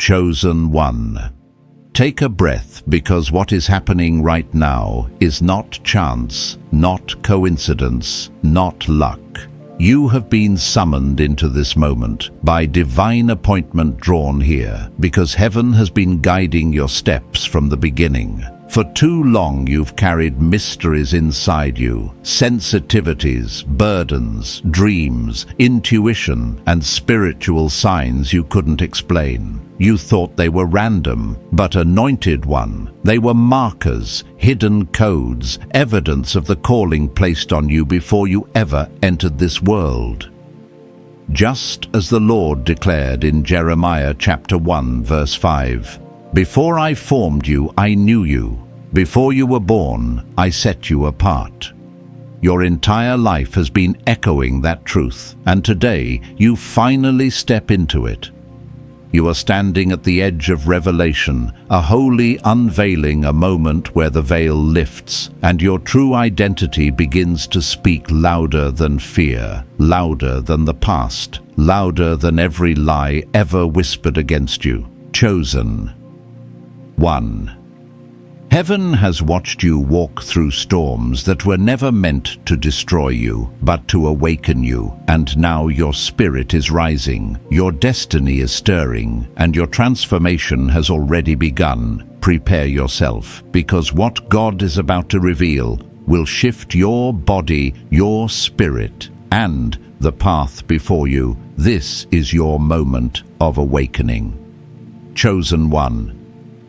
Chosen one. Take a breath, because what is happening right now is not chance, not coincidence, not luck. You have been summoned into this moment by divine appointment drawn here, because heaven has been guiding your steps from the beginning. For too long you've carried mysteries inside you, sensitivities, burdens, dreams, intuition, and spiritual signs you couldn't explain. You thought they were random, but anointed one. They were markers, hidden codes, evidence of the calling placed on you before you ever entered this world. Just as the Lord declared in Jeremiah chapter 1 verse 5, "Before I formed you, I knew you. Before you were born, I set you apart." Your entire life has been echoing that truth, and today you finally step into it. You are standing at the edge of revelation, a holy unveiling, a moment where the veil lifts, and your true identity begins to speak louder than fear, louder than the past, louder than every lie ever whispered against you. Chosen one. Heaven has watched you walk through storms that were never meant to destroy you, but to awaken you, and now your spirit is rising, your destiny is stirring, and your transformation has already begun. Prepare yourself, because what God is about to reveal will shift your body, your spirit, and the path before you. This is your moment of awakening. Chosen one.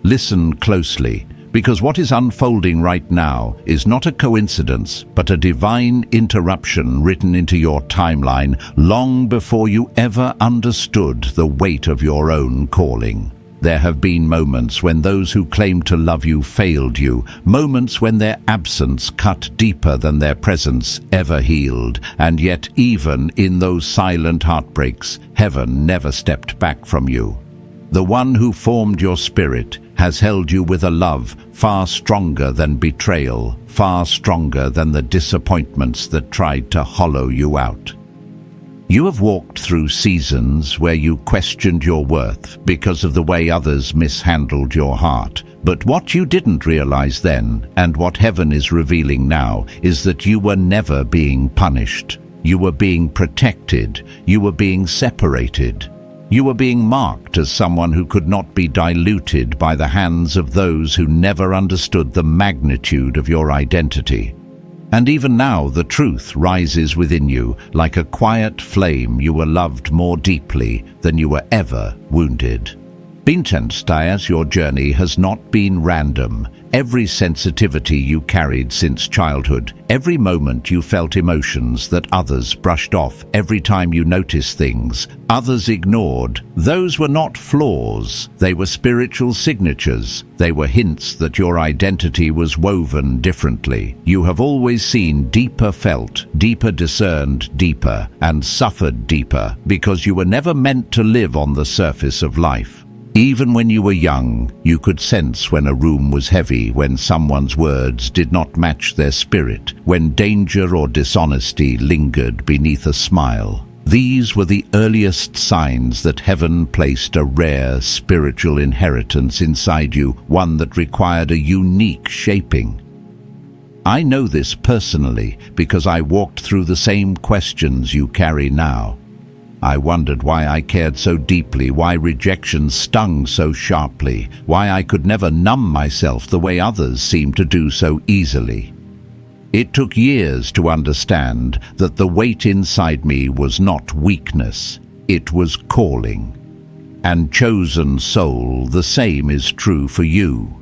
Listen closely, because what is unfolding right now is not a coincidence, but a divine interruption written into your timeline long before you ever understood the weight of your own calling. There have been moments when those who claimed to love you failed you, moments when their absence cut deeper than their presence ever healed, and yet even in those silent heartbreaks, heaven never stepped back from you. The one who formed your spirit has held you with a love far stronger than betrayal, far stronger than the disappointments that tried to hollow you out. You have walked through seasons where you questioned your worth because of the way others mishandled your heart. But what you didn't realize then, and what heaven is revealing now, is that you were never being punished. You were being protected. You were being separated. You were being marked as someone who could not be diluted by the hands of those who never understood the magnitude of your identity. And even now the truth rises within you like a quiet flame. You were loved more deeply than you were ever wounded. Bintensdias, your journey has not been random. Every sensitivity you carried since childhood, every moment you felt emotions that others brushed off, every time you noticed things others ignored, those were not flaws, they were spiritual signatures. They were hints that your identity was woven differently. You have always seen deeper, felt deeper, discerned deeper, and suffered deeper, because you were never meant to live on the surface of life. Even when you were young, you could sense when a room was heavy, when someone's words did not match their spirit, when danger or dishonesty lingered beneath a smile. These were the earliest signs that heaven placed a rare spiritual inheritance inside you, one that required a unique shaping. I know this personally because I walked through the same questions you carry now. I wondered why I cared so deeply, why rejection stung so sharply, why I could never numb myself the way others seemed to do so easily. It took years to understand that the weight inside me was not weakness, it was calling. And chosen soul, the same is true for you.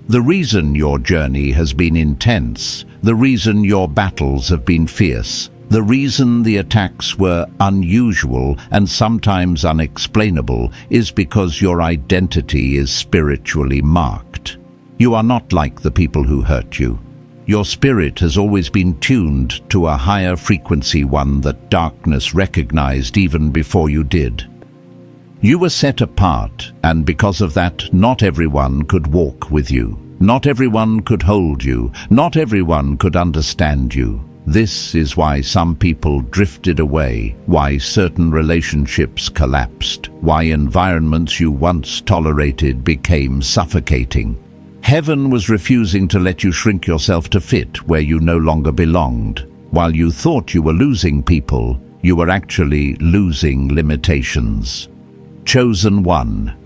The reason your journey has been intense, the reason your battles have been fierce, the reason the attacks were unusual and sometimes unexplainable is because your identity is spiritually marked. You are not like the people who hurt you. Your spirit has always been tuned to a higher frequency, one that darkness recognized even before you did. You were set apart, and because of that, not everyone could walk with you. Not everyone could hold you. Not everyone could understand you. This is why some people drifted away, why certain relationships collapsed, why environments you once tolerated became suffocating. Heaven was refusing to let you shrink yourself to fit where you no longer belonged. While you thought you were losing people, you were actually losing limitations. Chosen one.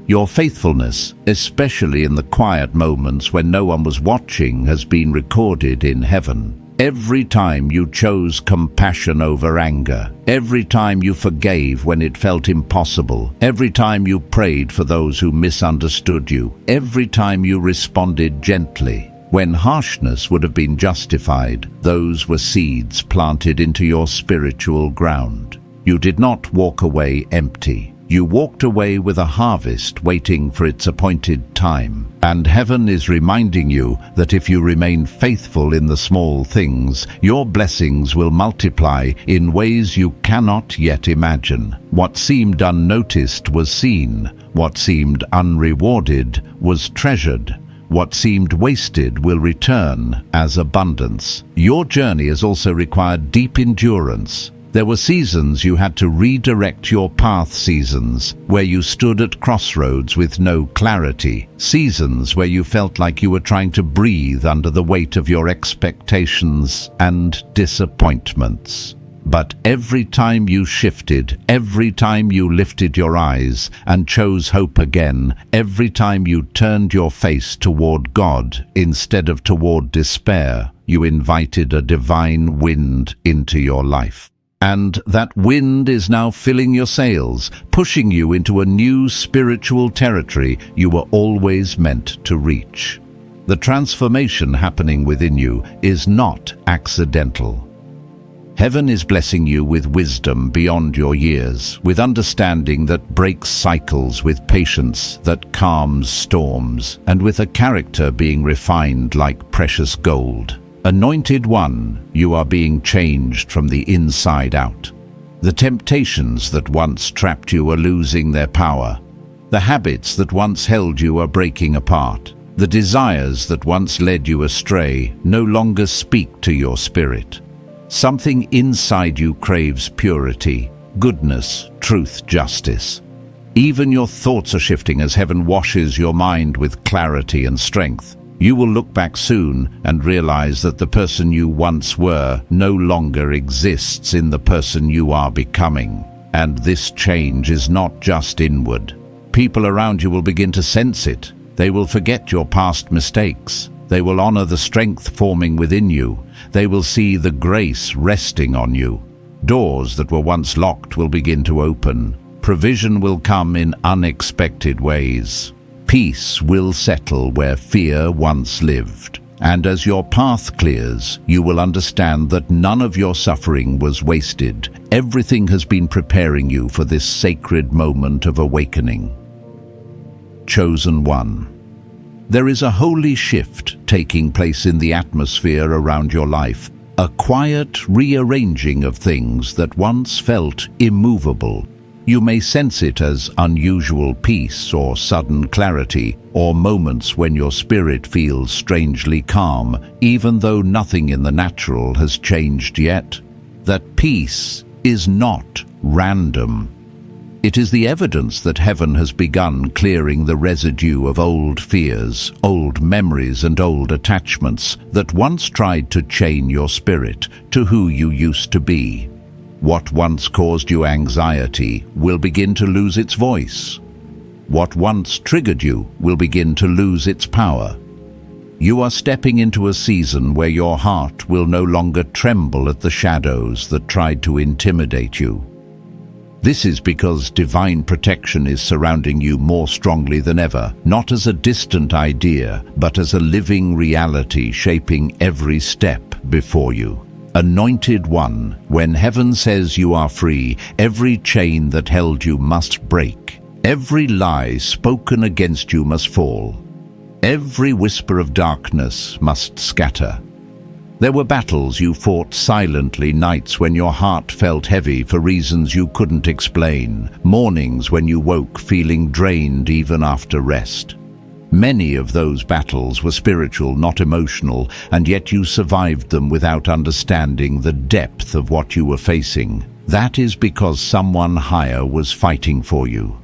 Your faithfulness, especially in the quiet moments when no one was watching, has been recorded in heaven. Every time you chose compassion over anger, every time you forgave when it felt impossible, every time you prayed for those who misunderstood you, every time you responded gently, when harshness would have been justified, those were seeds planted into your spiritual ground. You did not walk away empty. You walked away with a harvest waiting for its appointed time. And heaven is reminding you that if you remain faithful in the small things, your blessings will multiply in ways you cannot yet imagine. What seemed unnoticed was seen. What seemed unrewarded was treasured. What seemed wasted will return as abundance. Your journey has also required deep endurance. There were seasons you had to redirect your path, seasons where you stood at crossroads with no clarity, seasons where you felt like you were trying to breathe under the weight of your expectations and disappointments. But every time you shifted, every time you lifted your eyes and chose hope again, every time you turned your face toward God instead of toward despair, you invited a divine wind into your life. And that wind is now filling your sails, pushing you into a new spiritual territory you were always meant to reach. The transformation happening within you is not accidental. Heaven is blessing you with wisdom beyond your years, with understanding that breaks cycles, with patience that calms storms, and with a character being refined like precious gold. Anointed one, you are being changed from the inside out. The temptations that once trapped you are losing their power. The habits that once held you are breaking apart. The desires that once led you astray no longer speak to your spirit. Something inside you craves purity, goodness, truth, justice. Even your thoughts are shifting as heaven washes your mind with clarity and strength. You will look back soon and realize that the person you once were no longer exists in the person you are becoming. And this change is not just inward. People around you will begin to sense it. They will forget your past mistakes. They will honor the strength forming within you. They will see the grace resting on you. Doors that were once locked will begin to open. Provision will come in unexpected ways. Peace will settle where fear once lived. And as your path clears, you will understand that none of your suffering was wasted. Everything has been preparing you for this sacred moment of awakening. Chosen one. There is a holy shift taking place in the atmosphere around your life, a quiet rearranging of things that once felt immovable. You may sense it as unusual peace or sudden clarity, or moments when your spirit feels strangely calm, even though nothing in the natural has changed yet. That peace is not random. It is the evidence that heaven has begun clearing the residue of old fears, old memories, and old attachments that once tried to chain your spirit to who you used to be. What once caused you anxiety will begin to lose its voice. What once triggered you will begin to lose its power. You are stepping into a season where your heart will no longer tremble at the shadows that tried to intimidate you. This is because divine protection is surrounding you more strongly than ever, not as a distant idea, but as a living reality shaping every step before you. Anointed one, when heaven says you are free, every chain that held you must break. Every lie spoken against you must fall. Every whisper of darkness must scatter. There were battles you fought silently, nights when your heart felt heavy for reasons you couldn't explain, mornings when you woke feeling drained even after rest. Many of those battles were spiritual, not emotional, and yet you survived them without understanding the depth of what you were facing. That is because someone higher was fighting for you.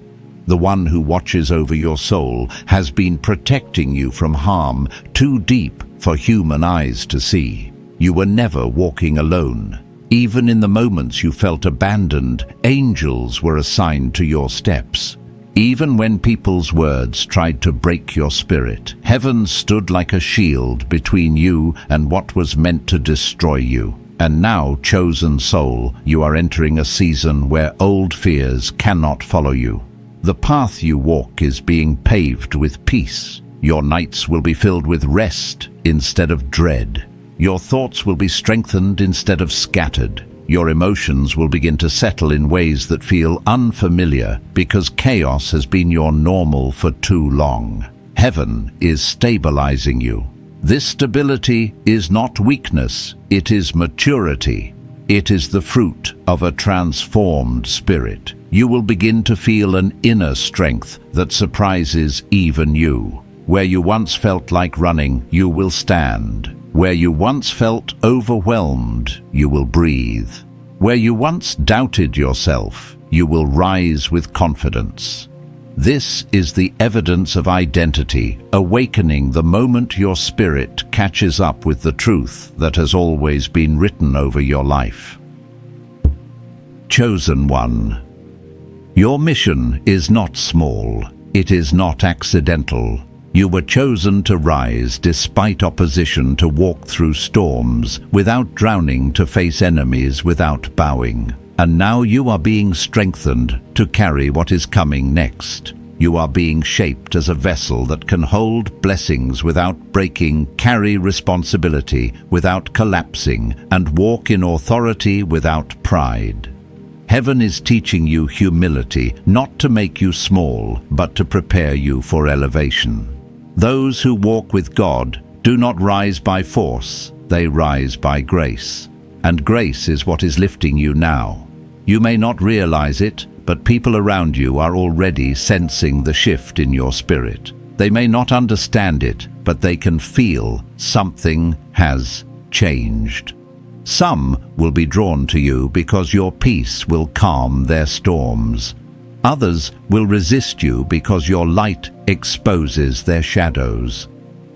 The one who watches over your soul has been protecting you from harm too deep for human eyes to see. You were never walking alone. Even in the moments you felt abandoned, angels were assigned to your steps. Even when people's words tried to break your spirit, heaven stood like a shield between you and what was meant to destroy you. And now, chosen soul, you are entering a season where old fears cannot follow you. The path you walk is being paved with peace. Your nights will be filled with rest instead of dread. Your thoughts will be strengthened instead of scattered. Your emotions will begin to settle in ways that feel unfamiliar because chaos has been your normal for too long. Heaven is stabilizing you. This stability is not weakness, it is maturity. It is the fruit of a transformed spirit. You will begin to feel an inner strength that surprises even you. Where you once felt like running, you will stand. Where you once felt overwhelmed, you will breathe. Where you once doubted yourself, you will rise with confidence. This is the evidence of identity, awakening the moment your spirit catches up with the truth that has always been written over your life. Chosen one. Your mission is not small. It is not accidental. You were chosen to rise despite opposition, to walk through storms without drowning, to face enemies without bowing. And now you are being strengthened to carry what is coming next. You are being shaped as a vessel that can hold blessings without breaking, carry responsibility without collapsing, and walk in authority without pride. Heaven is teaching you humility, not to make you small, but to prepare you for elevation. Those who walk with God do not rise by force, they rise by grace. And grace is what is lifting you now. You may not realize it, but people around you are already sensing the shift in your spirit. They may not understand it, but they can feel something has changed. Some will be drawn to you because your peace will calm their storms. Others will resist you because your light exposes their shadows.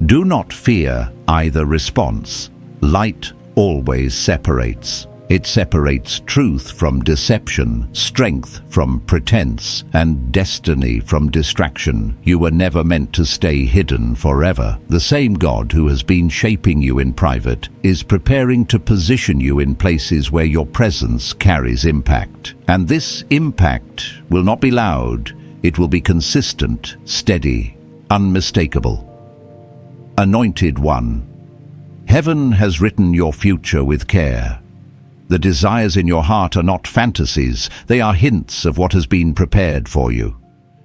Do not fear either response. Light always separates. It separates truth from deception, strength from pretense, and destiny from distraction. You were never meant to stay hidden forever. The same God who has been shaping you in private is preparing to position you in places where your presence carries impact. And this impact will not be loud. It will be consistent, steady, unmistakable. Anointed one. Heaven has written your future with care. The desires in your heart are not fantasies, they are hints of what has been prepared for you.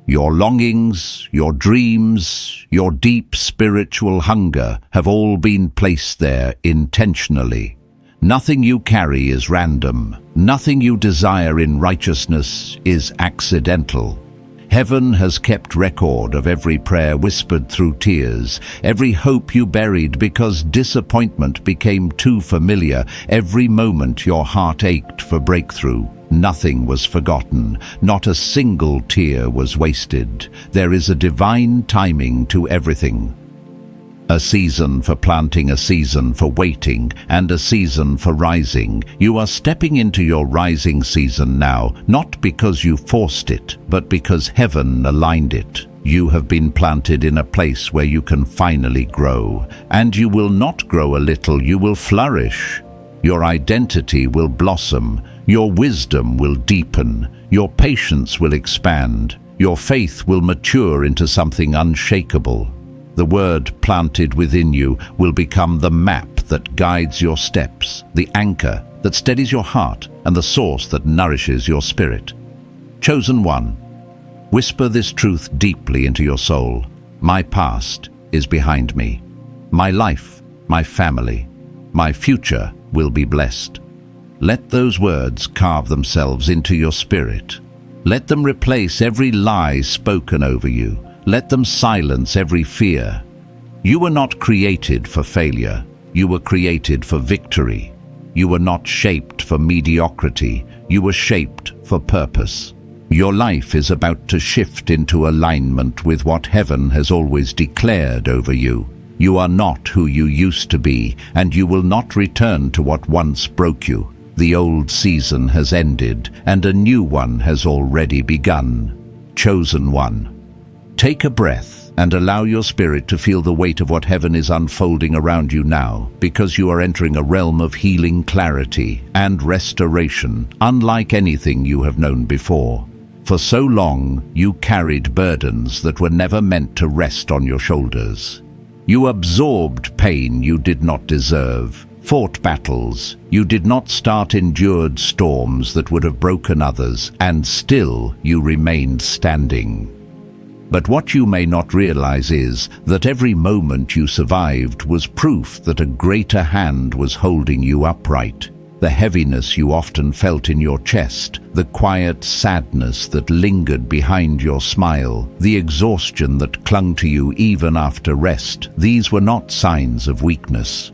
Your longings, your dreams, your deep spiritual hunger have all been placed there intentionally. Nothing you carry is random. Nothing you desire in righteousness is accidental. Heaven has kept record of every prayer whispered through tears, every hope you buried because disappointment became too familiar, every moment your heart ached for breakthrough. Nothing was forgotten, not a single tear was wasted. There is a divine timing to everything. A season for planting, a season for waiting, and a season for rising. You are stepping into your rising season now, not because you forced it, but because heaven aligned it. You have been planted in a place where you can finally grow, and you will not grow a little, you will flourish. Your identity will blossom, your wisdom will deepen, your patience will expand, your faith will mature into something unshakable. The word planted within you will become the map that guides your steps, the anchor that steadies your heart, and the source that nourishes your spirit. Chosen one, whisper this truth deeply into your soul. My past is behind me. My life, my family, my future will be blessed. Let those words carve themselves into your spirit. Let them replace every lie spoken over you, Let them silence every fear. You were not created for failure. You were created for victory. You were not shaped for mediocrity. You were shaped for purpose. Your life is about to shift into alignment with what heaven has always declared over you. You are not who you used to be, and you will not return to what once broke you. The old season has ended, and a new one has already begun. Chosen one. Take a breath and allow your spirit to feel the weight of what heaven is unfolding around you now, because you are entering a realm of healing, clarity, and restoration, unlike anything you have known before. For so long, you carried burdens that were never meant to rest on your shoulders. You absorbed pain you did not deserve, fought battles you did not start, endured storms that would have broken others, and still you remained standing. But what you may not realize is that every moment you survived was proof that a greater hand was holding you upright. The heaviness you often felt in your chest, the quiet sadness that lingered behind your smile, the exhaustion that clung to you even after rest, these were not signs of weakness.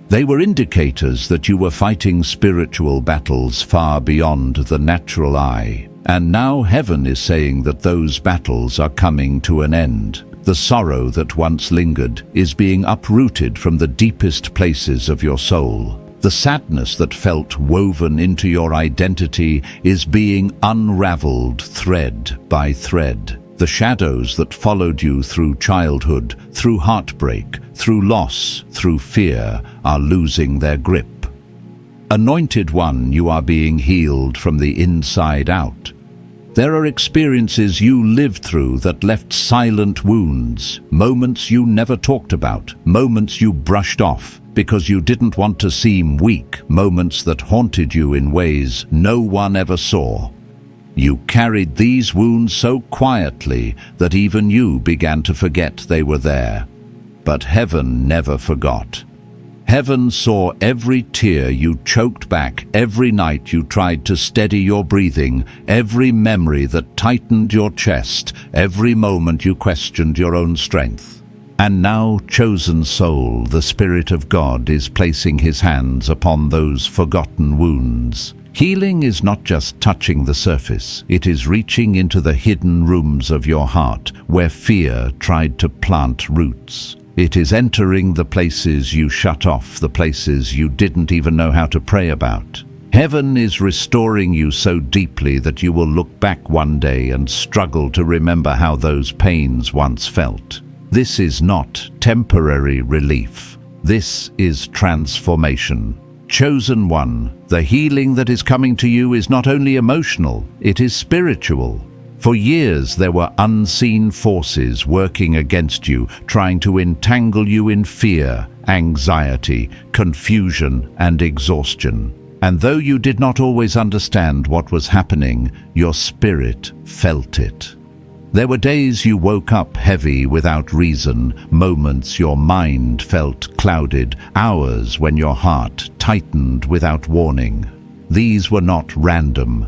They were indicators that you were fighting spiritual battles far beyond the natural eye. And now heaven is saying that those battles are coming to an end. The sorrow that once lingered is being uprooted from the deepest places of your soul. The sadness that felt woven into your identity is being unraveled thread by thread. The shadows that followed you through childhood, through heartbreak, through loss, through fear, are losing their grip. Anointed one, you are being healed from the inside out. There are experiences you lived through that left silent wounds, moments you never talked about, moments you brushed off because you didn't want to seem weak, moments that haunted you in ways no one ever saw. You carried these wounds so quietly that even you began to forget they were there. But heaven never forgot. Heaven saw every tear you choked back, every night you tried to steady your breathing, every memory that tightened your chest, every moment you questioned your own strength. And now, chosen soul, the Spirit of God is placing His hands upon those forgotten wounds. Healing is not just touching the surface, it is reaching into the hidden rooms of your heart, where fear tried to plant roots. It is entering the places you shut off, the places you didn't even know how to pray about. Heaven is restoring you so deeply that you will look back one day and struggle to remember how those pains once felt. This is not temporary relief. This is transformation. Chosen one, the healing that is coming to you is not only emotional, it is spiritual. For years there were unseen forces working against you, trying to entangle you in fear, anxiety, confusion, and exhaustion. And though you did not always understand what was happening, your spirit felt it. There were days you woke up heavy without reason, moments your mind felt clouded, hours when your heart tightened without warning. These were not random.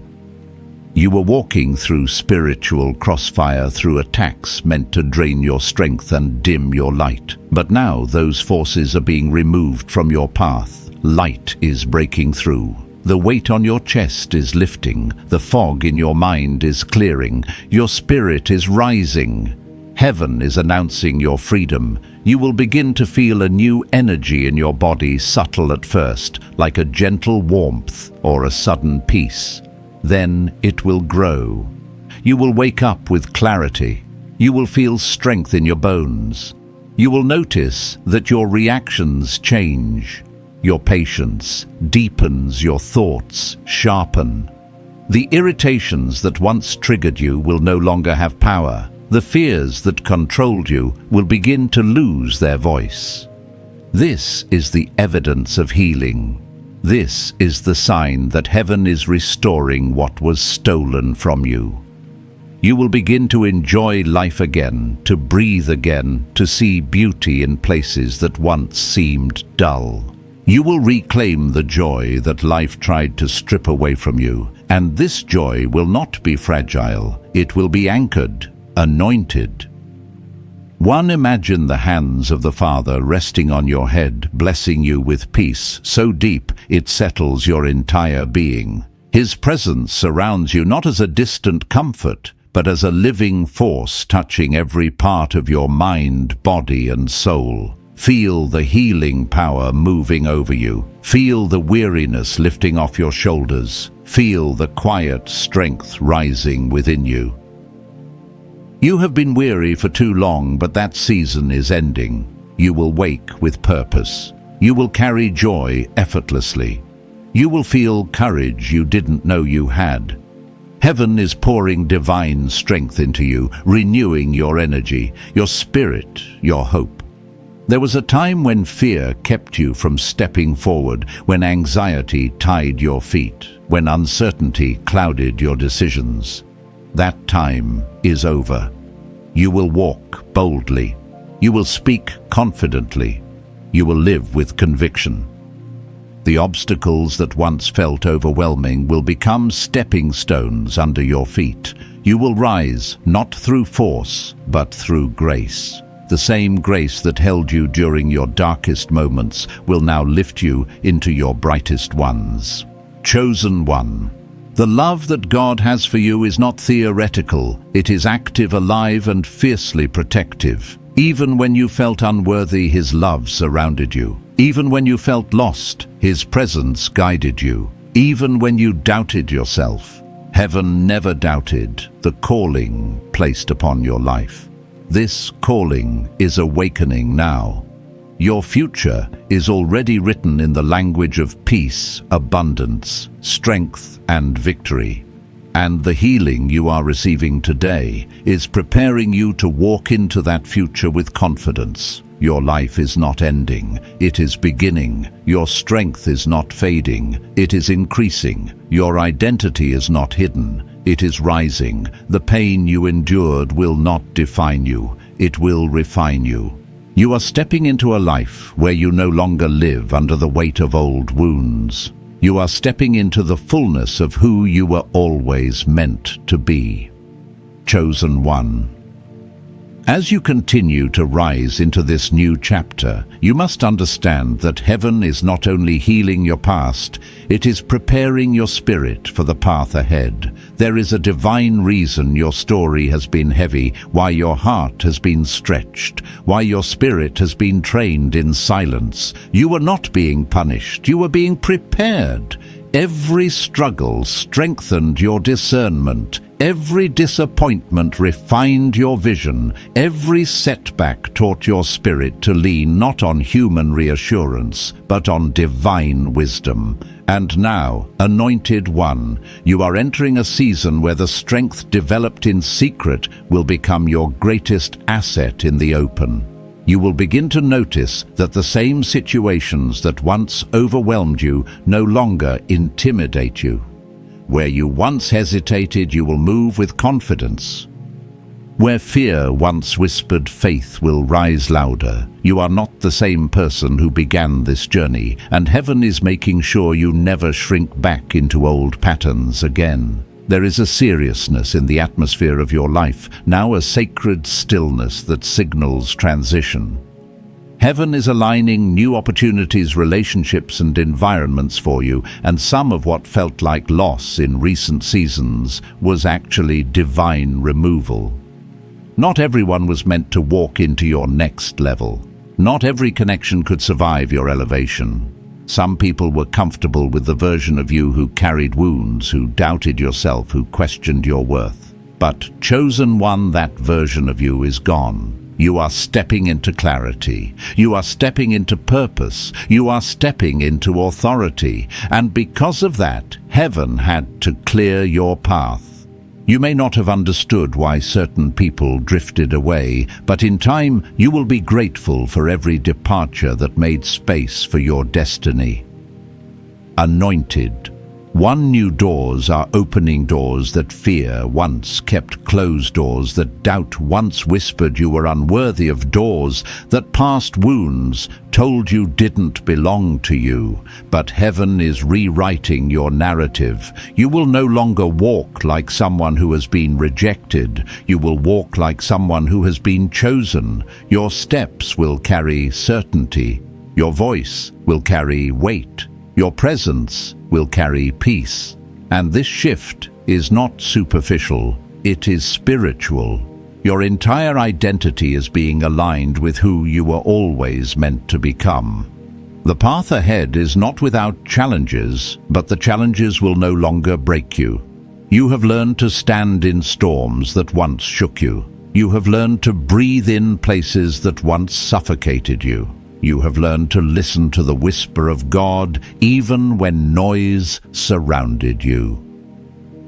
You were walking through spiritual crossfire, through attacks meant to drain your strength and dim your light. But now those forces are being removed from your path. Light is breaking through. The weight on your chest is lifting. The fog in your mind is clearing. Your spirit is rising. Heaven is announcing your freedom. You will begin to feel a new energy in your body, subtle at first, like a gentle warmth or a sudden peace. Then it will grow. You will wake up with clarity. You will feel strength in your bones. You will notice that your reactions change. Your patience deepens, your thoughts sharpen. The irritations that once triggered you will no longer have power. The fears that controlled you will begin to lose their voice. This is the evidence of healing. This is the sign that heaven is restoring what was stolen from you. You will begin to enjoy life again, to breathe again, to see beauty in places that once seemed dull. You will reclaim the joy that life tried to strip away from you, and this joy will not be fragile. It will be anchored, anointed, 1. Imagine the hands of the Father resting on your head, blessing you with peace so deep it settles your entire being. His presence surrounds you not as a distant comfort, but as a living force touching every part of your mind, body, and soul. Feel the healing power moving over you. Feel the weariness lifting off your shoulders. Feel the quiet strength rising within you. You have been weary for too long, but that season is ending. You will wake with purpose. You will carry joy effortlessly. You will feel courage you didn't know you had. Heaven is pouring divine strength into you, renewing your energy, your spirit, your hope. There was a time when fear kept you from stepping forward, when anxiety tied your feet, when uncertainty clouded your decisions. That time is over. You will walk boldly. You will speak confidently. You will live with conviction. The obstacles that once felt overwhelming will become stepping stones under your feet. You will rise, not through force, but through grace. The same grace that held you during your darkest moments will now lift you into your brightest ones. Chosen one. The love that God has for you is not theoretical. It is active, alive, and fiercely protective. Even when you felt unworthy, His love surrounded you. Even when you felt lost, His presence guided you. Even when you doubted yourself, heaven never doubted the calling placed upon your life. This calling is awakening now. Your future is already written in the language of peace, abundance, strength, and victory. And the healing you are receiving today is preparing you to walk into that future with confidence. Your life is not ending, it is beginning. Your strength is not fading, it is increasing. Your identity is not hidden, it is rising. The pain you endured will not define you, it will refine you. You are stepping into a life where you no longer live under the weight of old wounds. You are stepping into the fullness of who you were always meant to be. Chosen one. As you continue to rise into this new chapter, you must understand that heaven is not only healing your past, it is preparing your spirit for the path ahead. There is a divine reason your story has been heavy, why your heart has been stretched, why your spirit has been trained in silence. You are not being punished, you are being prepared. Every struggle strengthened your discernment. Every disappointment refined your vision. Every setback taught your spirit to lean not on human reassurance, but on divine wisdom. And now, anointed one, you are entering a season where the strength developed in secret will become your greatest asset in the open. You will begin to notice that the same situations that once overwhelmed you no longer intimidate you. Where you once hesitated, you will move with confidence. Where fear once whispered, faith will rise louder. You are not the same person who began this journey, and heaven is making sure you never shrink back into old patterns again. There is a seriousness in the atmosphere of your life, now a sacred stillness that signals transition. Heaven is aligning new opportunities, relationships, and environments for you, and some of what felt like loss in recent seasons was actually divine removal. Not everyone was meant to walk into your next level. Not every connection could survive your elevation. Some people were comfortable with the version of you who carried wounds, who doubted yourself, who questioned your worth. But chosen one, that version of you is gone. You are stepping into clarity. You are stepping into purpose. You are stepping into authority. And because of that, heaven had to clear your path. You may not have understood why certain people drifted away, but in time you will be grateful for every departure that made space for your destiny. Anointed. One new doors are opening, doors that fear once kept closed, doors that doubt once whispered you were unworthy of, doors that past wounds told you didn't belong to you. But heaven is rewriting your narrative. You will no longer walk like someone who has been rejected. You will walk like someone who has been chosen. Your steps will carry certainty. Your voice will carry weight. Your presence will carry peace. And this shift is not superficial, it is spiritual. Your entire identity is being aligned with who you were always meant to become. The path ahead is not without challenges, but the challenges will no longer break you. You have learned to stand in storms that once shook you. You have learned to breathe in places that once suffocated you. You have learned to listen to the whisper of God even when noise surrounded you.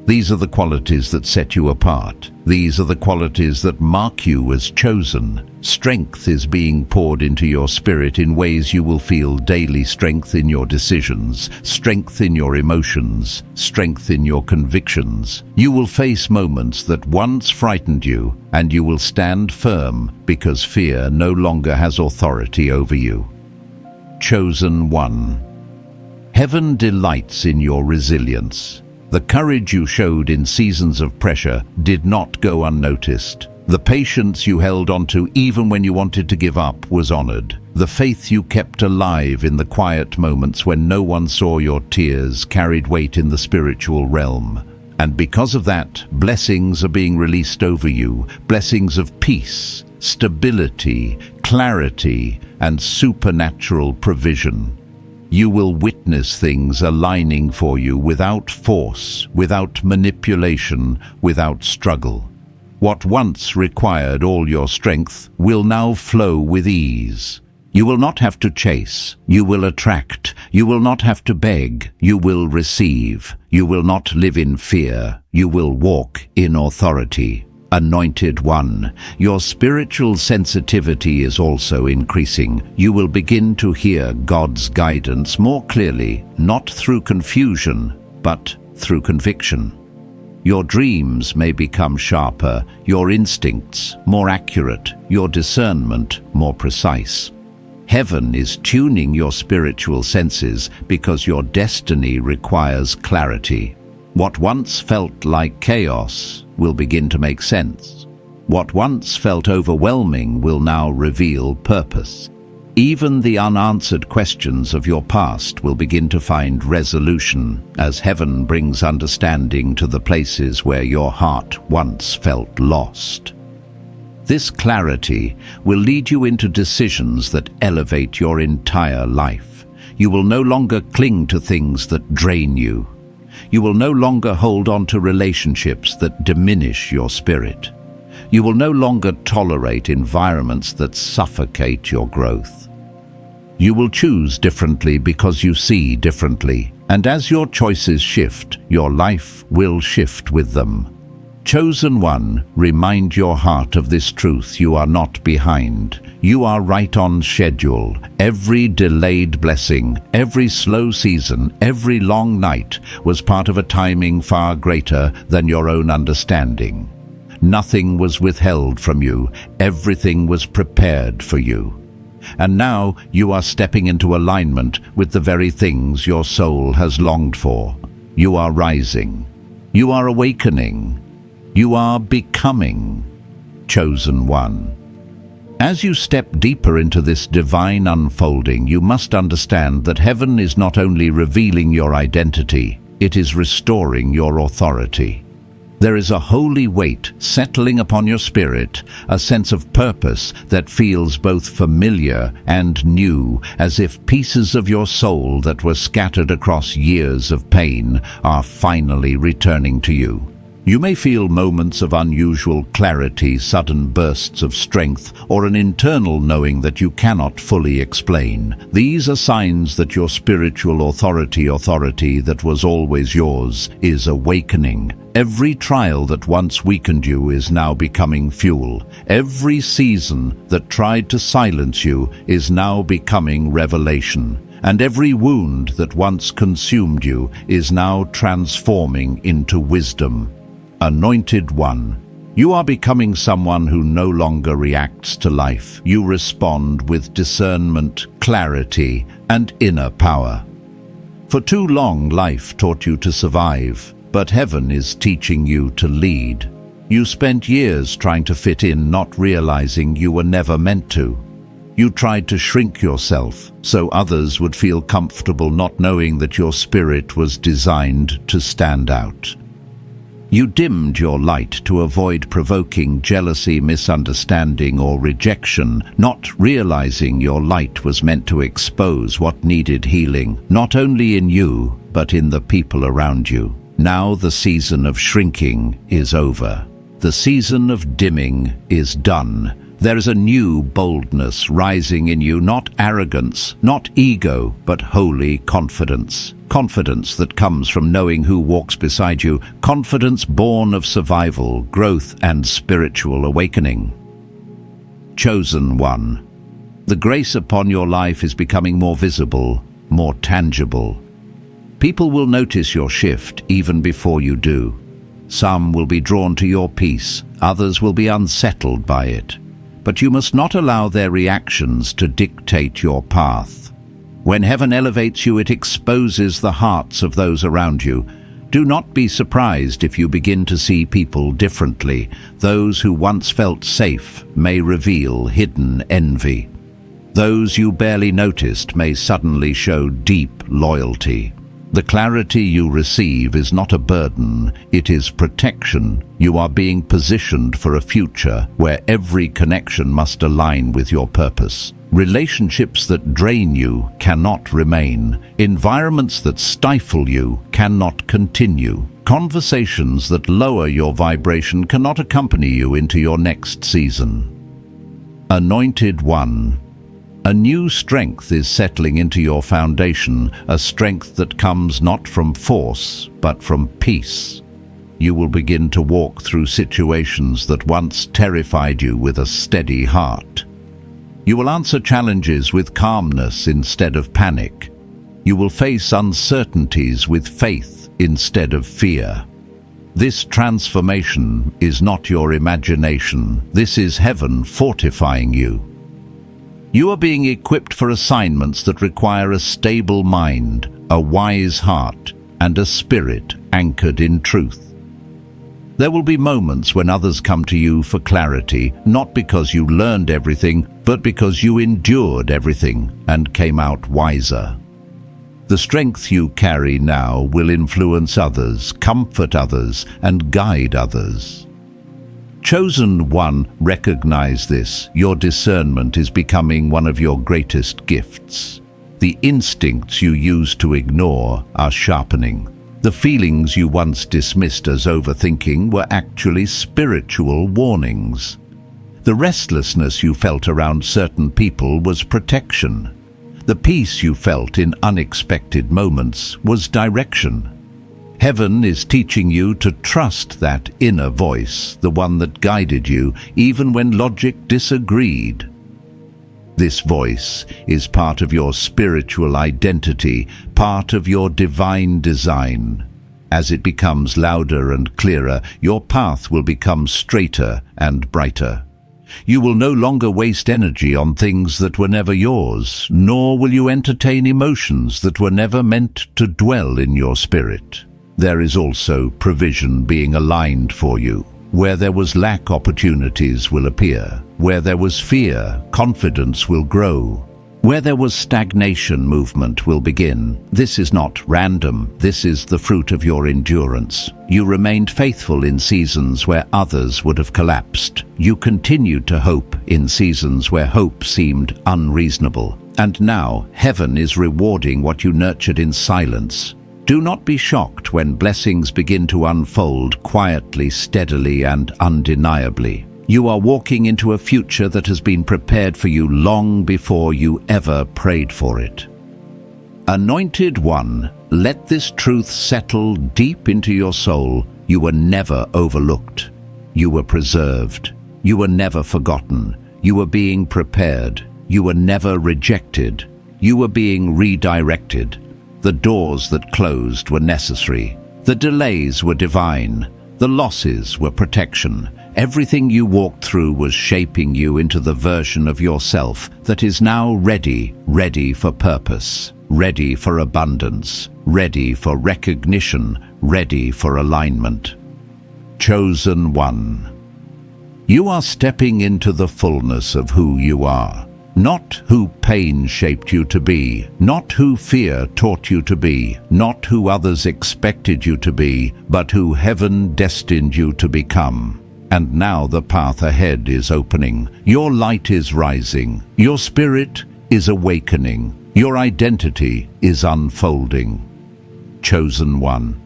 These are the qualities that set you apart. These are the qualities that mark you as chosen. Strength is being poured into your spirit in ways you will feel daily. Strength in your decisions, strength in your emotions, strength in your convictions. You will face moments that once frightened you, and you will stand firm because fear no longer has authority over you. Chosen one. Heaven delights in your resilience. The courage you showed in seasons of pressure did not go unnoticed. The patience you held onto even when you wanted to give up was honored. The faith you kept alive in the quiet moments when no one saw your tears carried weight in the spiritual realm. And because of that, blessings are being released over you. Blessings of peace, stability, clarity, and supernatural provision. You will witness things aligning for you without force, without manipulation, without struggle. What once required all your strength will now flow with ease. You will not have to chase, you will attract. You will not have to beg, you will receive. You will not live in fear, you will walk in authority. Anointed one, your spiritual sensitivity is also increasing. You will begin to hear God's guidance more clearly, not through confusion, but through conviction. Your dreams may become sharper, your instincts more accurate, your discernment more precise. Heaven is tuning your spiritual senses because your destiny requires clarity. What once felt like chaos will begin to make sense. What once felt overwhelming will now reveal purpose. Even the unanswered questions of your past will begin to find resolution as heaven brings understanding to the places where your heart once felt lost. This clarity will lead you into decisions that elevate your entire life. You will no longer cling to things that drain you. You will no longer hold on to relationships that diminish your spirit. You will no longer tolerate environments that suffocate your growth. You will choose differently because you see differently, and as your choices shift, your life will shift with them. Chosen one, remind your heart of this truth: you are not behind. You are right on schedule. Every delayed blessing, every slow season, every long night was part of a timing far greater than your own understanding. Nothing was withheld from you. Everything was prepared for you. And now you are stepping into alignment with the very things your soul has longed for. You are rising. You are awakening. You are becoming. Chosen one. As you step deeper into this divine unfolding, you must understand that heaven is not only revealing your identity, it is restoring your authority. There is a holy weight settling upon your spirit, a sense of purpose that feels both familiar and new, as if pieces of your soul that were scattered across years of pain are finally returning to you. You may feel moments of unusual clarity, sudden bursts of strength, or an internal knowing that you cannot fully explain. These are signs that your spiritual authority that was always yours is awakening. Every trial that once weakened you is now becoming fuel. Every season that tried to silence you is now becoming revelation. and every wound that once consumed you is now transforming into wisdom. Anointed One, you are becoming someone who no longer reacts to life. You respond with discernment, clarity, and inner power. For too long, life taught you to survive, but heaven is teaching you to lead. You spent years trying to fit in, not realizing you were never meant to. You tried to shrink yourself so others would feel comfortable, not knowing that your spirit was designed to stand out. You dimmed your light to avoid provoking jealousy, misunderstanding, or rejection, not realizing your light was meant to expose what needed healing, not only in you, but in the people around you. Now the season of shrinking is over. The season of dimming is done. There is a new boldness rising in you, not arrogance, not ego, but holy confidence. Confidence that comes from knowing who walks beside you, confidence born of survival, growth, and spiritual awakening. Chosen One, the grace upon your life is becoming more visible, more tangible. People will notice your shift even before you do. Some will be drawn to your peace, others will be unsettled by it. But you must not allow their reactions to dictate your path. When heaven elevates you, it exposes the hearts of those around you. Do not be surprised if you begin to see people differently. Those who once felt safe may reveal hidden envy. Those you barely noticed may suddenly show deep loyalty. The clarity you receive is not a burden, it is protection. You are being positioned for a future where every connection must align with your purpose. Relationships that drain you cannot remain. Environments that stifle you cannot continue. Conversations that lower your vibration cannot accompany you into your next season. Anointed One, a new strength is settling into your foundation, a strength that comes not from force, but from peace. You will begin to walk through situations that once terrified you with a steady heart. You will answer challenges with calmness instead of panic. You will face uncertainties with faith instead of fear. This transformation is not your imagination. This is heaven fortifying you. You are being equipped for assignments that require a stable mind, a wise heart, and a spirit anchored in truth. There will be moments when others come to you for clarity, not because you learned everything, but because you endured everything and came out wiser. The strength you carry now will influence others, comfort others, and guide others. Chosen One, recognize this. Your discernment is becoming one of your greatest gifts. The instincts you used to ignore are sharpening. The feelings you once dismissed as overthinking were actually spiritual warnings. The restlessness you felt around certain people was protection. The peace you felt in unexpected moments was direction. Heaven is teaching you to trust that inner voice, the one that guided you even when logic disagreed. This voice is part of your spiritual identity, part of your divine design. As it becomes louder and clearer, your path will become straighter and brighter. You will no longer waste energy on things that were never yours, nor will you entertain emotions that were never meant to dwell in your spirit. There is also provision being aligned for you. Where there was lack, opportunities will appear. Where there was fear, confidence will grow. Where there was stagnation, movement will begin. This is not random. This is the fruit of your endurance. You remained faithful in seasons where others would have collapsed. You continued to hope in seasons where hope seemed unreasonable. And now, heaven is rewarding what you nurtured in silence. Do not be shocked when blessings begin to unfold quietly, steadily, and undeniably. You are walking into a future that has been prepared for you long before you ever prayed for it. Anointed One, let this truth settle deep into your soul. You were never overlooked. You were preserved. You were never forgotten. You were being prepared. You were never rejected. you were being redirected. The doors that closed were necessary. The delays were divine. The losses were protection. Everything you walked through was shaping you into the version of yourself that is now ready for purpose, ready for abundance, ready for recognition, ready for alignment. Chosen one. You are stepping into the fullness of who you are. Not who pain shaped you to be, not who fear taught you to be, not who others expected you to be, but who heaven destined you to become. And now the path ahead is opening. Your light is rising. Your spirit is awakening. Your identity is unfolding. Chosen one.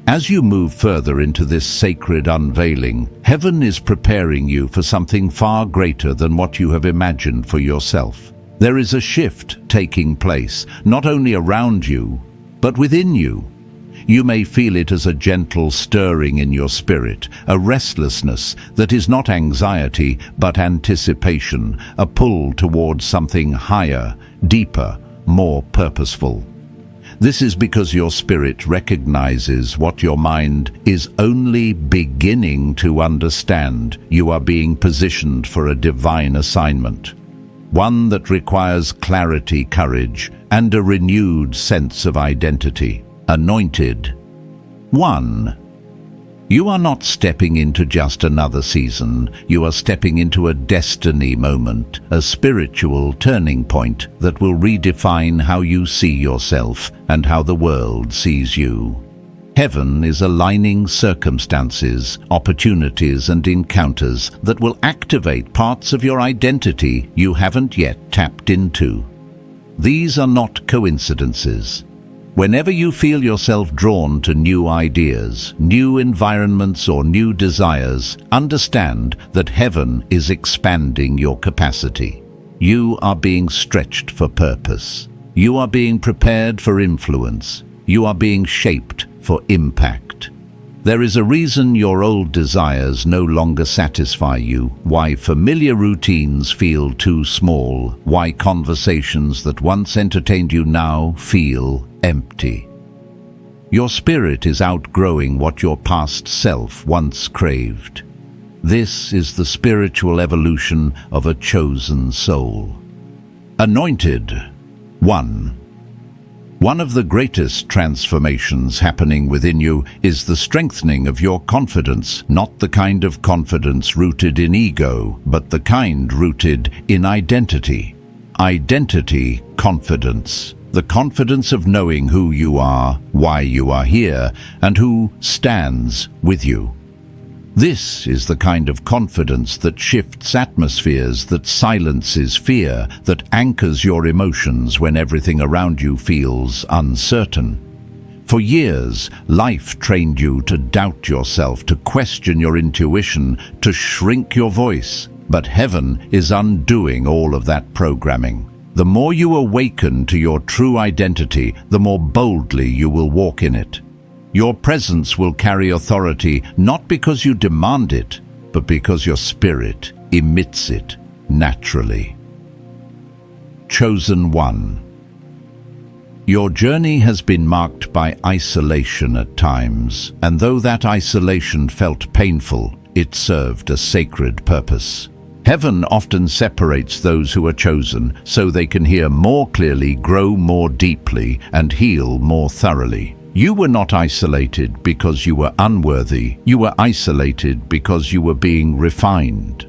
As you move further into this sacred unveiling, heaven is preparing you for something far greater than what you have imagined for yourself. There is a shift taking place, not only around you, but within you. You may feel it as a gentle stirring in your spirit, a restlessness that is not anxiety but anticipation, a pull towards something higher, deeper, more purposeful. This is because your spirit recognizes what your mind is only beginning to understand. You are being positioned for a divine assignment, one that requires clarity, courage, and a renewed sense of identity. Anointed. 1. You are not stepping into just another season. You are stepping into a destiny moment, a spiritual turning point that will redefine how you see yourself and how the world sees you. Heaven is aligning circumstances, opportunities, and encounters that will activate parts of your identity you haven't yet tapped into. These are not coincidences. Whenever you feel yourself drawn to new ideas, new environments, or new desires, understand that heaven is expanding your capacity. You are being stretched for purpose. You are being prepared for influence. You are being shaped for impact. There is a reason your old desires no longer satisfy you, why familiar routines feel too small, why conversations that once entertained you now feel empty. Your spirit is outgrowing what your past self once craved. This is the spiritual evolution of a chosen soul. Anointed. 1. One of the greatest transformations happening within you is the strengthening of your confidence, not the kind of confidence rooted in ego, but the kind rooted in identity. Identity confidence. The confidence of knowing who you are, why you are here, and who stands with you. This is the kind of confidence that shifts atmospheres, that silences fear, that anchors your emotions when everything around you feels uncertain. For years, life trained you to doubt yourself, to question your intuition, to shrink your voice. But heaven is undoing all of that programming. The more you awaken to your true identity, the more boldly you will walk in it. Your presence will carry authority not because you demand it, but because your spirit emits it naturally. Chosen one. Your journey has been marked by isolation at times, and though that isolation felt painful, it served a sacred purpose. Heaven often separates those who are chosen so they can hear more clearly, grow more deeply, and heal more thoroughly. You were not isolated because you were unworthy. You were isolated because you were being refined.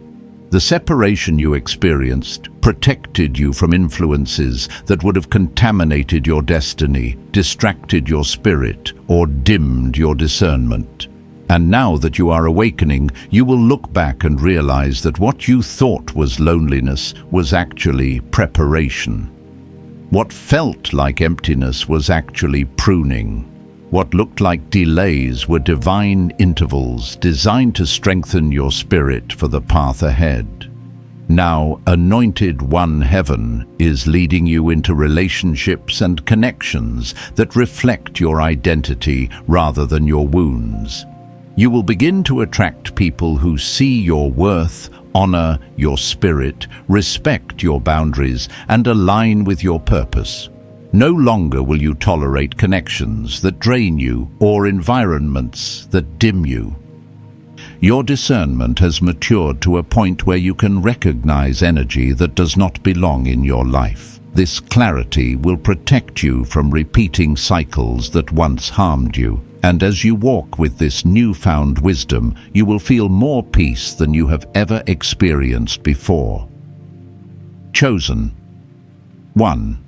The separation you experienced protected you from influences that would have contaminated your destiny, distracted your spirit, or dimmed your discernment. And now that you are awakening, you will look back and realize that what you thought was loneliness was actually preparation. What felt like emptiness was actually pruning. What looked like delays were divine intervals designed to strengthen your spirit for the path ahead. Now, Anointed One Heaven is leading you into relationships and connections that reflect your identity rather than your wounds. You will begin to attract people who see your worth, honor your spirit, respect your boundaries, and align with your purpose. No longer will you tolerate connections that drain you or environments that dim you. Your discernment has matured to a point where you can recognize energy that does not belong in your life. This clarity will protect you from repeating cycles that once harmed you. And as you walk with this newfound wisdom, you will feel more peace than you have ever experienced before. Chosen. 1.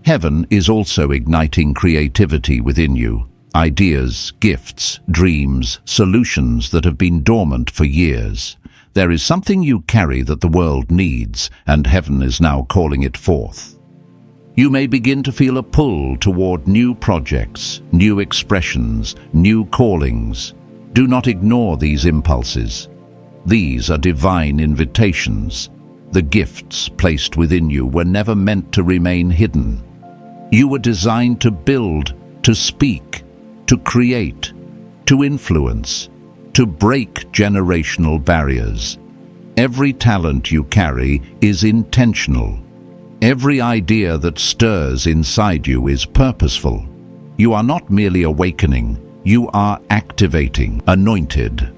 Heaven is also igniting creativity within you. Ideas, gifts, dreams, solutions that have been dormant for years. There is something you carry that the world needs, and heaven is now calling it forth. You may begin to feel a pull toward new projects, new expressions, new callings. Do not ignore these impulses. These are divine invitations. The gifts placed within you were never meant to remain hidden. You were designed to build, to speak, to create, to influence, to break generational barriers. Every talent you carry is intentional. Every idea that stirs inside you is purposeful. You are not merely awakening, you are activating, anointed.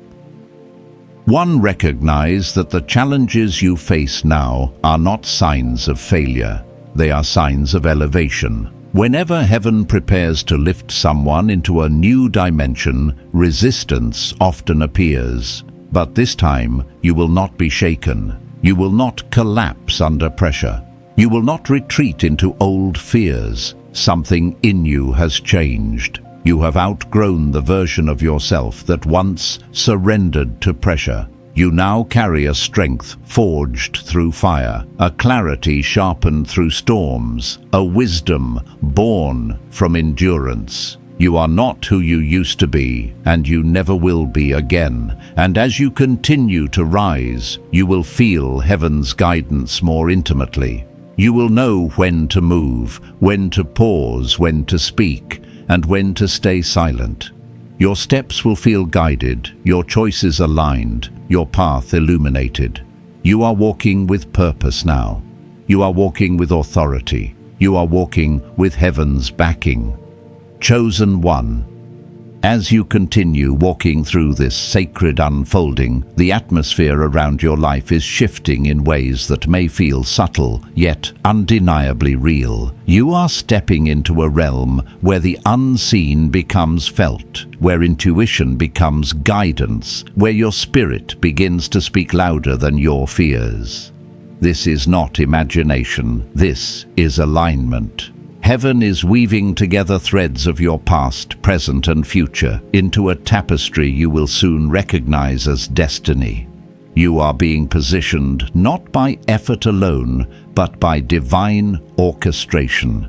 1. Recognize that the challenges you face now are not signs of failure. They are signs of elevation. Whenever heaven prepares to lift someone into a new dimension, resistance often appears. But this time, you will not be shaken. You will not collapse under pressure. You will not retreat into old fears. Something in you has changed. You have outgrown the version of yourself that once surrendered to pressure. You now carry a strength forged through fire, a clarity sharpened through storms, a wisdom born from endurance. You are not who you used to be, and you never will be again. And as you continue to rise, you will feel heaven's guidance more intimately. You will know when to move, when to pause, when to speak, and when to stay silent. Your steps will feel guided, your choices aligned, your path illuminated. You are walking with purpose now. You are walking with authority. You are walking with heaven's backing. Chosen one. As you continue walking through this sacred unfolding, the atmosphere around your life is shifting in ways that may feel subtle, yet undeniably real. You are stepping into a realm where the unseen becomes felt, where intuition becomes guidance, where your spirit begins to speak louder than your fears. This is not imagination, this is alignment. Heaven is weaving together threads of your past, present, and future into a tapestry you will soon recognize as destiny. You are being positioned not by effort alone, but by divine orchestration.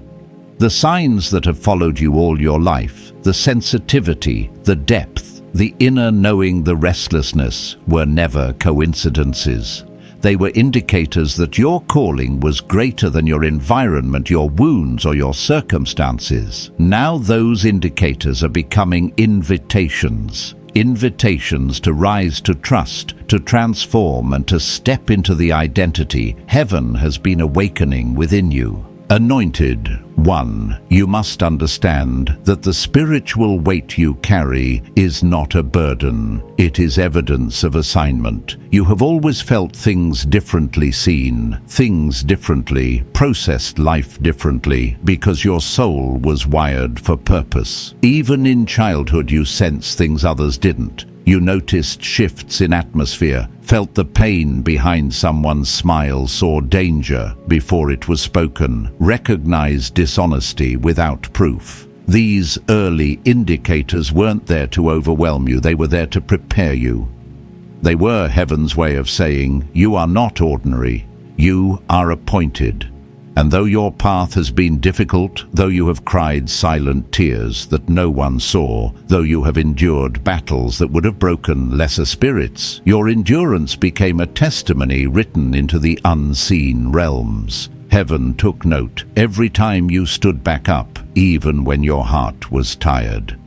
The signs that have followed you all your life, the sensitivity, the depth, the inner knowing, the restlessness, were never coincidences. They were indicators that your calling was greater than your environment, your wounds, or your circumstances. Now those indicators are becoming invitations. Invitations to rise, to trust, to transform, and to step into the identity heaven has been awakening within you. Anointed one, you must understand that the spiritual weight you carry is not a burden. It is evidence of assignment. You have always felt things differently seen, things differently, processed life differently, because your soul was wired for purpose. Even in childhood you sensed things others didn't. You noticed shifts in atmosphere, felt the pain behind someone's smile, saw danger before it was spoken, recognized dishonesty without proof. These early indicators weren't there to overwhelm you, they were there to prepare you. They were heaven's way of saying, you are not ordinary, you are appointed. And though your path has been difficult, though you have cried silent tears that no one saw, though you have endured battles that would have broken lesser spirits, your endurance became a testimony written into the unseen realms. Heaven took note every time you stood back up, even when your heart was tired.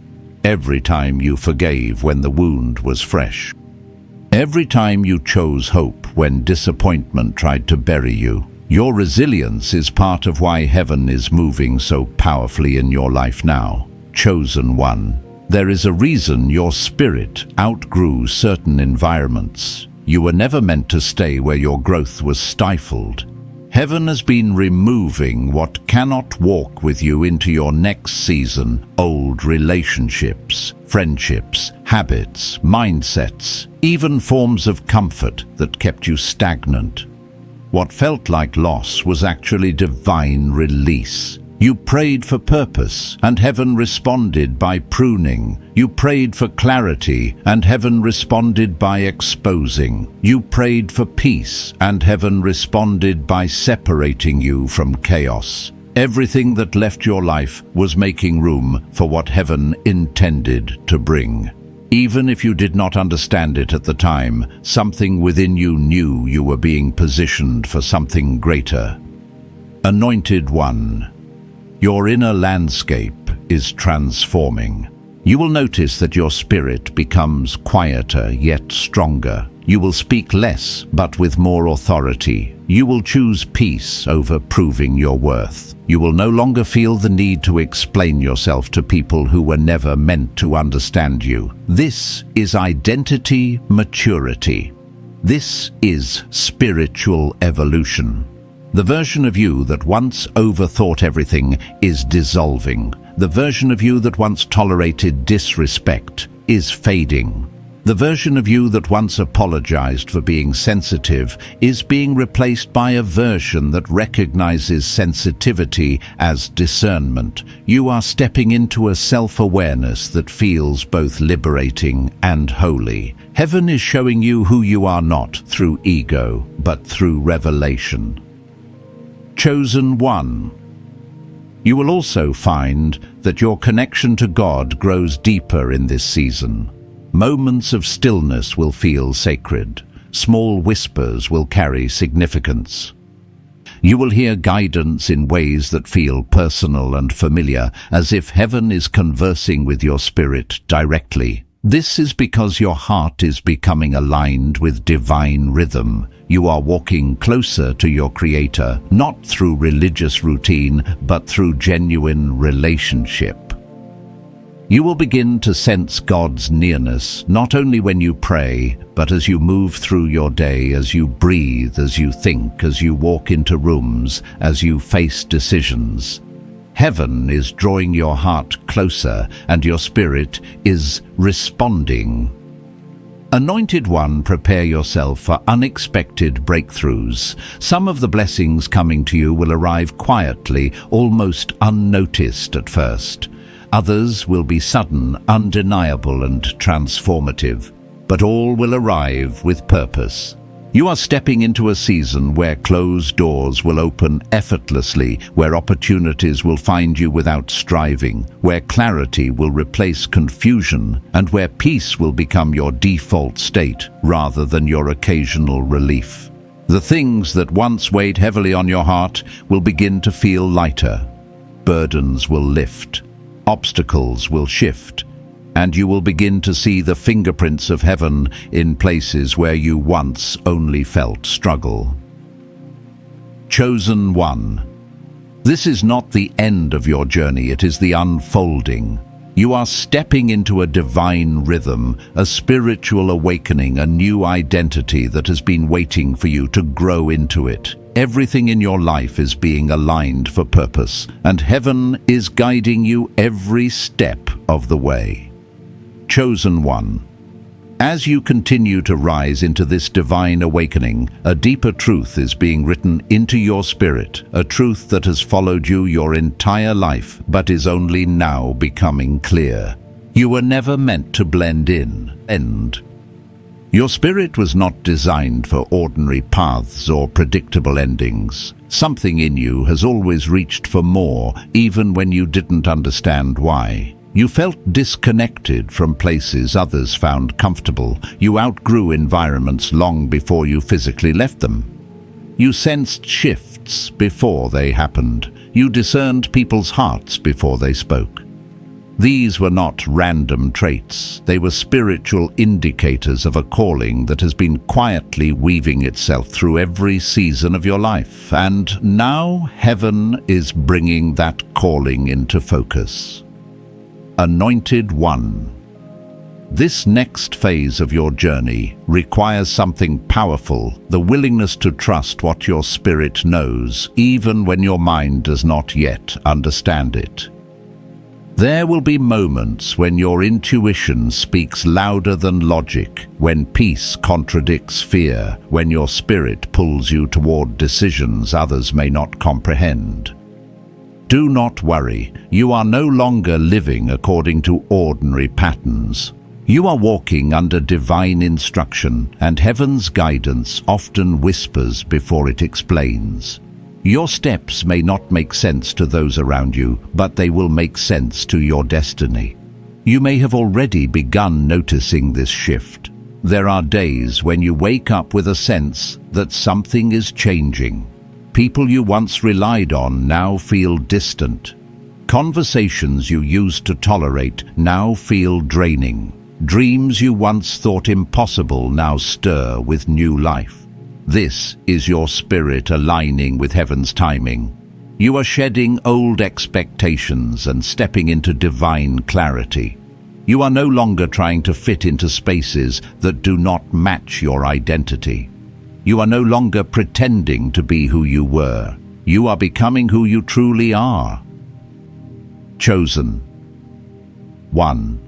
every time you forgave when the wound was fresh, every time you chose hope when disappointment tried to bury you. Your resilience is part of why heaven is moving so powerfully in your life now. Chosen one. There is a reason your spirit outgrew certain environments. You were never meant to stay where your growth was stifled. Heaven has been removing what cannot walk with you into your next season. Old relationships, friendships, habits, mindsets, even forms of comfort that kept you stagnant. What felt like loss was actually divine release. You prayed for purpose, and heaven responded by pruning. You prayed for clarity, and heaven responded by exposing. You prayed for peace, and heaven responded by separating you from chaos. Everything that left your life was making room for what heaven intended to bring. Even if you did not understand it at the time, something within you knew you were being positioned for something greater. Anointed one. Your inner landscape is transforming. You will notice that your spirit becomes quieter yet stronger. You will speak less but with more authority. You will choose peace over proving your worth. You will no longer feel the need to explain yourself to people who were never meant to understand you. This is identity maturity. This is spiritual evolution. The version of you that once overthought everything is dissolving. The version of you that once tolerated disrespect is fading. The version of you that once apologized for being sensitive is being replaced by a version that recognizes sensitivity as discernment. You are stepping into a self-awareness that feels both liberating and holy. Heaven is showing you who you are not through ego, but through revelation. Chosen one. You will also find that your connection to God grows deeper in this season. Moments of stillness will feel sacred. Small whispers will carry significance. You will hear guidance in ways that feel personal and familiar, as if heaven is conversing with your spirit directly. This is because your heart is becoming aligned with divine rhythm. You are walking closer to your Creator, not through religious routine, but through genuine relationship. You will begin to sense God's nearness, not only when you pray, but as you move through your day, as you breathe, as you think, as you walk into rooms, as you face decisions. Heaven is drawing your heart closer, and your spirit is responding. Anointed one, prepare yourself for unexpected breakthroughs. Some of the blessings coming to you will arrive quietly, almost unnoticed at first. Others will be sudden, undeniable, and transformative, but all will arrive with purpose. You are stepping into a season where closed doors will open effortlessly, where opportunities will find you without striving, where clarity will replace confusion, and where peace will become your default state rather than your occasional relief. The things that once weighed heavily on your heart will begin to feel lighter. Burdens will lift. Obstacles will shift, and you will begin to see the fingerprints of heaven in places where you once only felt struggle. Chosen one. This is not the end of your journey, it is the unfolding. You are stepping into a divine rhythm, a spiritual awakening, a new identity that has been waiting for you to grow into it. Everything in your life is being aligned for purpose, and heaven is guiding you every step of the way. Chosen one. As you continue to rise into this divine awakening, a deeper truth is being written into your spirit, a truth that has followed you your entire life, but is only now becoming clear. You were never meant to blend in. Your spirit was not designed for ordinary paths or predictable endings. Something in you has always reached for more, even when you didn't understand why. You felt disconnected from places others found comfortable. You outgrew environments long before you physically left them. You sensed shifts before they happened. You discerned people's hearts before they spoke. These were not random traits. They were spiritual indicators of a calling that has been quietly weaving itself through every season of your life. And now heaven is bringing that calling into focus. Anointed One. This next phase of your journey requires something powerful, the willingness to trust what your spirit knows, even when your mind does not yet understand it. There will be moments when your intuition speaks louder than logic, when peace contradicts fear, when your spirit pulls you toward decisions others may not comprehend. Do not worry, you are no longer living according to ordinary patterns. You are walking under divine instruction, and heaven's guidance often whispers before it explains. Your steps may not make sense to those around you, but they will make sense to your destiny. You may have already begun noticing this shift. There are days when you wake up with a sense that something is changing. People you once relied on now feel distant. Conversations you used to tolerate now feel draining. Dreams you once thought impossible now stir with new life. This is your spirit aligning with heaven's timing. You are shedding old expectations and stepping into divine clarity. You are no longer trying to fit into spaces that do not match your identity. You are no longer pretending to be who you were. You are becoming who you truly are. Chosen. 1.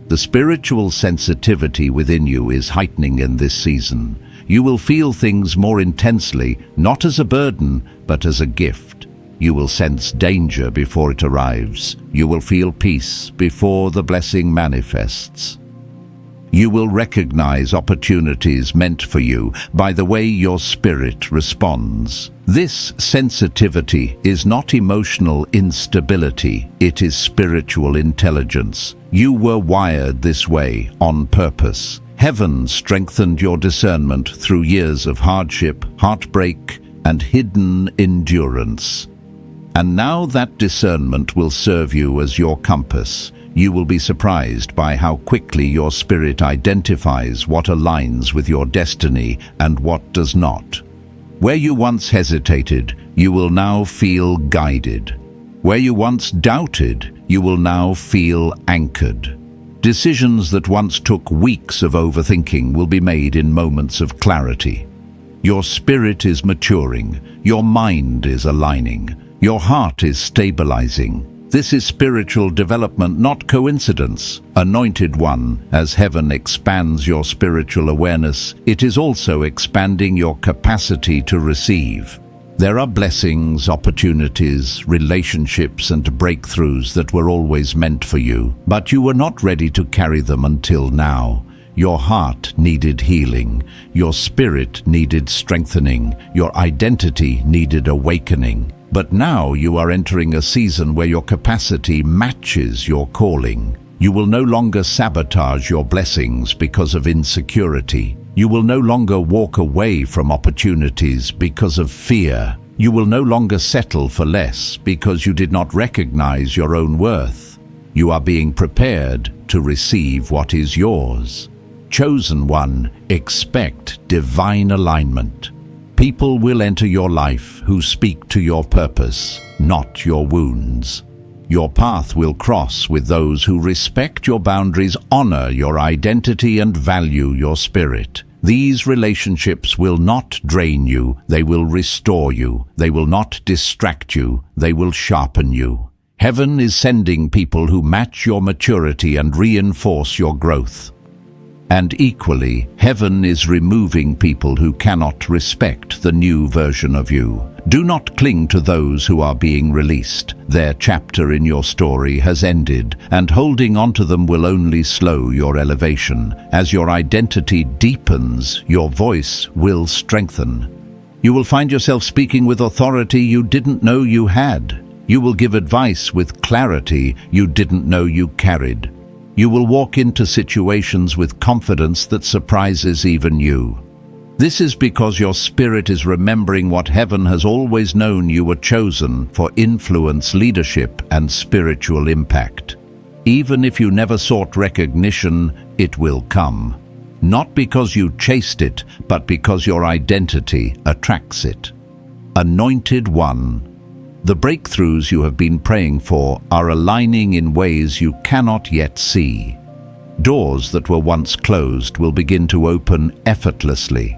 The spiritual sensitivity within you is heightening in this season. You will feel things more intensely, not as a burden, but as a gift. You will sense danger before it arrives. You will feel peace before the blessing manifests. You will recognize opportunities meant for you by the way your spirit responds. This sensitivity is not emotional instability, it is spiritual intelligence. You were wired this way on purpose. Heaven strengthened your discernment through years of hardship, heartbreak, and hidden endurance. And now that discernment will serve you as your compass. You will be surprised by how quickly your spirit identifies what aligns with your destiny and what does not. Where you once hesitated, you will now feel guided. Where you once doubted, you will now feel anchored. Decisions that once took weeks of overthinking will be made in moments of clarity. Your spirit is maturing, your mind is aligning, your heart is stabilizing. This is spiritual development, not coincidence. Anointed One, as heaven expands your spiritual awareness, it is also expanding your capacity to receive. There are blessings, opportunities, relationships, and breakthroughs that were always meant for you, but you were not ready to carry them until now. Your heart needed healing, your spirit needed strengthening, your identity needed awakening. But now you are entering a season where your capacity matches your calling. You will no longer sabotage your blessings because of insecurity. You will no longer walk away from opportunities because of fear. You will no longer settle for less because you did not recognize your own worth. You are being prepared to receive what is yours. Chosen One, expect divine alignment. People will enter your life who speak to your purpose, not your wounds. Your path will cross with those who respect your boundaries, honor your identity, and value your spirit. These relationships will not drain you, they will restore you. They will not distract you, they will sharpen you. Heaven is sending people who match your maturity and reinforce your growth. And equally, heaven is removing people who cannot respect the new version of you. Do not cling to those who are being released. Their chapter in your story has ended, and holding onto them will only slow your elevation. As your identity deepens, your voice will strengthen. You will find yourself speaking with authority you didn't know you had. You will give advice with clarity you didn't know you carried. You will walk into situations with confidence that surprises even you. This is because your spirit is remembering what heaven has always known: you were chosen for influence, leadership, and spiritual impact. Even if you never sought recognition, it will come. Not because you chased it, but because your identity attracts it. Anointed One. The breakthroughs you have been praying for are aligning in ways you cannot yet see. Doors that were once closed will begin to open effortlessly.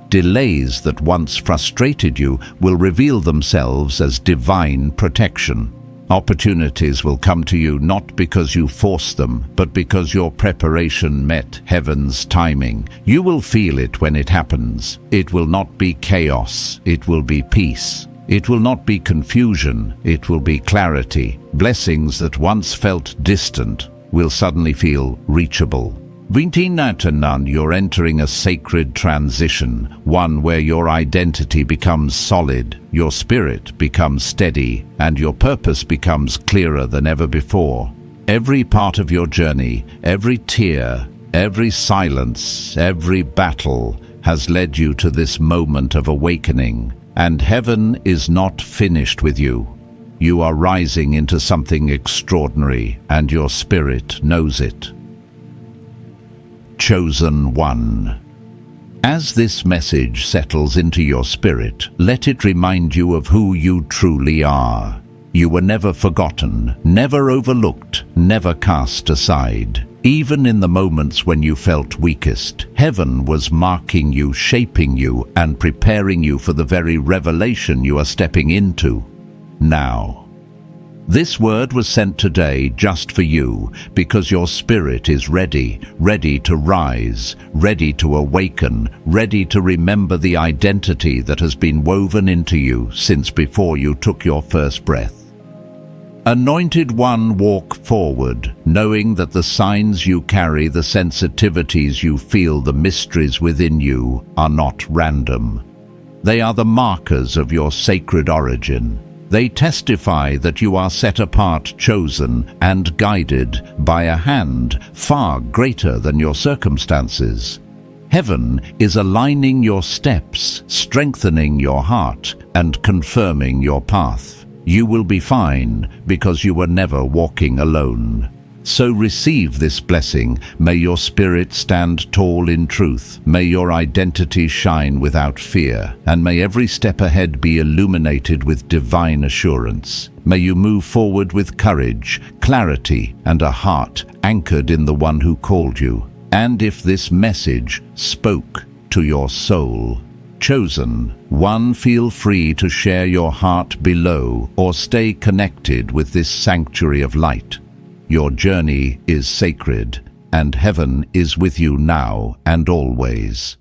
Delays that once frustrated you will reveal themselves as divine protection. Opportunities will come to you not because you forced them, but because your preparation met heaven's timing. You will feel it when it happens. It will not be chaos, it will be peace. It will not be confusion, it will be clarity. Blessings that once felt distant will suddenly feel reachable. Vintinatanan, you're entering a sacred transition, one where your identity becomes solid, your spirit becomes steady, and your purpose becomes clearer than ever before. Every part of your journey, every tear, every silence, every battle has led you to this moment of awakening, and heaven is not finished with you. You are rising into something extraordinary, and your spirit knows it. Chosen One. As this message settles into your spirit, let it remind you of who you truly are. You were never forgotten, never overlooked, never cast aside. Even in the moments when you felt weakest, heaven was marking you, shaping you, and preparing you for the very revelation you are stepping into now. This word was sent today just for you, because your spirit is ready, ready to rise, ready to awaken, ready to remember the identity that has been woven into you since before you took your first breath. Anointed One, walk forward, knowing that the signs you carry, the sensitivities you feel, the mysteries within you are not random. They are the markers of your sacred origin. They testify that you are set apart, chosen, and guided by a hand far greater than your circumstances. Heaven is aligning your steps, strengthening your heart, and confirming your path. You will be fine because you were never walking alone. So receive this blessing. May your spirit stand tall in truth. May your identity shine without fear. And may every step ahead be illuminated with divine assurance. May you move forward with courage, clarity, and a heart anchored in the one who called you. And if this message spoke to your soul, Chosen One, feel free to share your heart below or stay connected with this sanctuary of light. Your journey is sacred, and heaven is with you now and always.